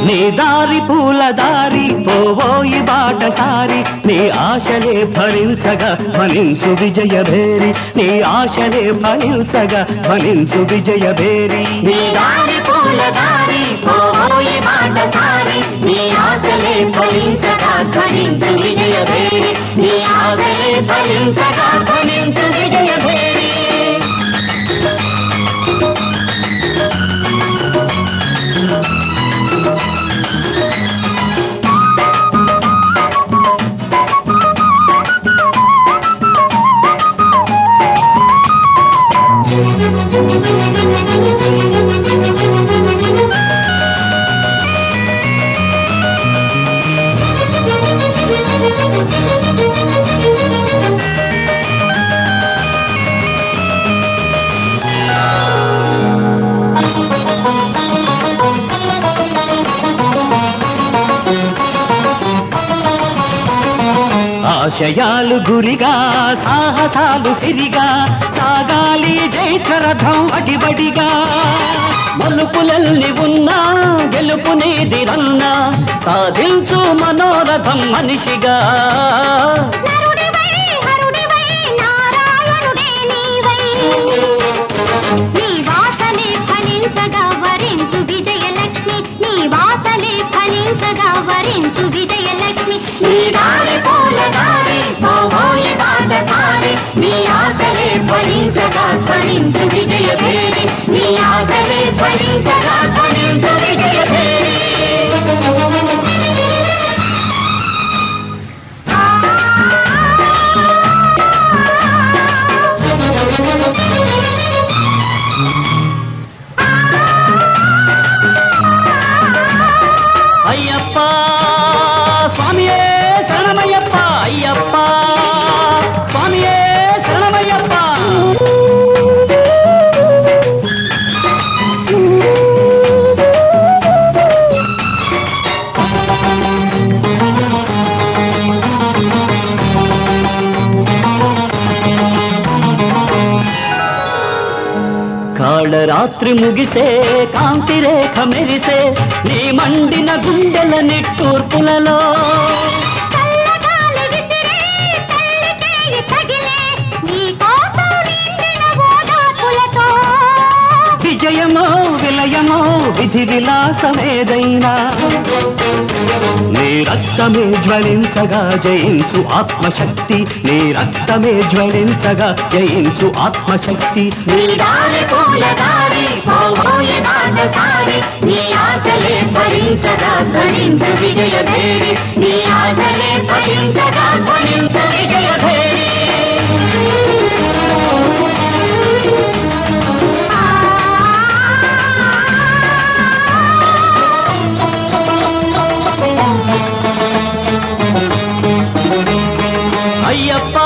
నీ దారి పూల దారి పోవోయి బాటసారి నీ ఆశలే ఫలించగా ఫలించు విజయభేరి నీ ఆశలే ఫలించగా ఫలించు విజయభేరి నీ దారి పూల దారి పోవోయి బాటసారి నీ ఆశలే ఫలించగా ఫలించు విజయభేరి నీ ఆశలే ఫలించగా ఫలించు విజయభేరి ఆశయాలు గురిగా సాహసాలు సిరిగా సాగాలి జైత్రరథం అడిబడిగా మలుపులల్ని ఉన్నా గెలుపునేదిరన్నా సాధించు మనోరథం మనిషిగా నీ వాసలే ఫలించగా వరించు విజయలక్ష్మి నీ వాసలే ఫలించగా వరించు విజయలక్ష్మి నీ దారి పూల దారి పోవోయి బాటసారి నీ ఆశలే ఫలించగా ఫలించు విజయభేరి నీ ఆశలే ఫలించగా ఫలించు విజయభేరి అయ్యప్ప స్వామియే శరణమయ్యప్ప అయ్యప్ప స్వామియే శరణమయ్యప్ప కాళరాత్రి ముగిసే కాంతి రేఖ మెరిసే నీ మండిన గుండెల నిట్టూర్పులలో విజయమో విలయమో విధి విలాసమేదైనా నీ రక్తమే జ్వలించగా జయించు ఆత్మశక్తి నీ రక్తమే జ్వలించగా జయించు ఆత్మశక్తి నీ దారి పూల దారి పోవోయి బాటసారి నీ ఆశలే ఫలించగా ఫలించు విజయభేరి నీ ఆశలే ఫలించగా ఫలించు విజయభేరి అయ్యప్ప